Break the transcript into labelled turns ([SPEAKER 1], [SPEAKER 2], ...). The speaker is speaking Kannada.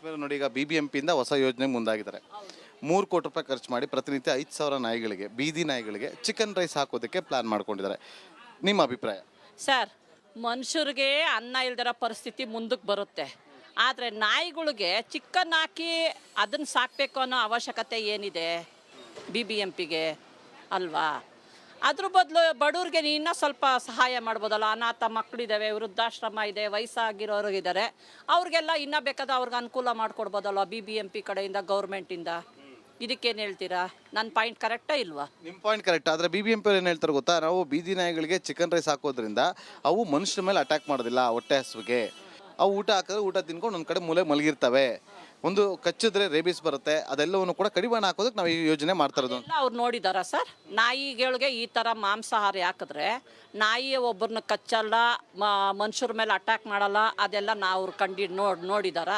[SPEAKER 1] ಲಕ್ಷ್ಮೀ ನೋಡಿ, ಈಗ BBMP ಹೊಸ ಯೋಜನೆ ಮುಂದಾಗಿದ್ದಾರೆ. 3 ಕೋಟಿ ರೂಪಾಯಿ ಖರ್ಚು ಮಾಡಿ ಪ್ರತಿನಿತ್ಯ 5,000 ನಾಯಿಗಳಿಗೆ, ಬೀದಿ ನಾಯಿಗಳಿಗೆ ಚಿಕನ್ ರೈಸ್ ಹಾಕೋದಕ್ಕೆ ಪ್ಲಾನ್ ಮಾಡ್ಕೊಂಡಿದ್ದಾರೆ. ನಿಮ್ಮ ಅಭಿಪ್ರಾಯ?
[SPEAKER 2] ಸರ್, ಮನುಷ್ಯರಿಗೆ ಅನ್ನ ಇಲ್ದಿರೋ ಪರಿಸ್ಥಿತಿ ಮುಂದಕ್ಕೆ ಬರುತ್ತೆ. ಆದರೆ ನಾಯಿಗಳಿಗೆ ಚಿಕನ್ ಹಾಕಿ ಅದನ್ನು ಸಾಕಬೇಕು ಅನ್ನೋ ಅವಶ್ಯಕತೆ ಏನಿದೆ BBMPಗೆ ಅಲ್ವಾ? ಅದ್ರ ಬದಲು ಬಡವ್ರಿಗೆ ಇನ್ನೂ ಸ್ವಲ್ಪ ಸಹಾಯ ಮಾಡ್ಬೋದಲ್ಲ. ಅನಾಥ ಮಕ್ಕಳಿದ್ದಾವೆ, ವೃದ್ಧಾಶ್ರಮ ಇದೆ, ವಯಸ್ಸಾಗಿರೋರಿದ್ದಾರೆ, ಅವ್ರಿಗೆಲ್ಲ ಇನ್ನೂ ಬೇಕಾದ ಅವ್ರಿಗೆ ಅನುಕೂಲ ಮಾಡಿಕೊಡ್ಬೋದಲ್ಲ BBMP ಕಡೆಯಿಂದ, ಗೌರ್ಮೆಂಟಿಂದ. ಇದಕ್ಕೇನು ಹೇಳ್ತೀರಾ? ನನ್ನ ಪಾಯಿಂಟ್ ಕರೆಕ್ಟಾ ಇಲ್ವಾ?
[SPEAKER 1] ನಿಮ್ಮ ಪಾಯಿಂಟ್ ಕರೆಕ್ಟ್. ಆದರೆ BBMP ಏನು ಹೇಳ್ತಾರೆ ಗೊತ್ತಾ, ನಾವು ಬೀದಿ ನಾಯಿಗಳಿಗೆ ಚಿಕನ್ ರೈಸ್ ಹಾಕೋದ್ರಿಂದ ಅವು ಮನುಷ್ಯರ ಮೇಲೆ ಅಟ್ಯಾಕ್ ಮಾಡೋದಿಲ್ಲ. ಹೊಟ್ಟೆ ಹಸುವಿಗೆ ಅವು ಊಟ ಹಾಕಿದ್ರೆ ಊಟ ತಿನ್ಕೊಂಡು ಒಂದು ಕಡೆ ಮೂಲೆ ಮಲಗಿರ್ತವೆ. ಒಂದು ಕಚ್ಚಿದ್ರೆ ರೇಬಿಸ್ ಬರುತ್ತೆ. ಅದೆಲ್ಲವನ್ನು ಕೂಡ ಕಡಿವಾಣ ಹಾಕೋದಕ್ಕೆ ನಾವು ಈ ಯೋಜನೆ ಮಾಡ್ತಾ ಇರೋದು.
[SPEAKER 2] ಅವ್ರು ನೋಡಿದಾರ ಸರ್? ನಾಯಿಗಳಿಗೆ ಈ ಥರ ಮಾಂಸಾಹಾರಿ ಹಾಕಿದ್ರೆ ನಾಯಿ ಒಬ್ಬರನ್ನ ಕಚ್ಚಲ್ಲ, ಮನುಷ್ಯರ ಮೇಲೆ ಅಟ್ಯಾಕ್ ಮಾಡಲ್ಲ, ಅದೆಲ್ಲ ನಾವು ನೋಡಿದಾರ?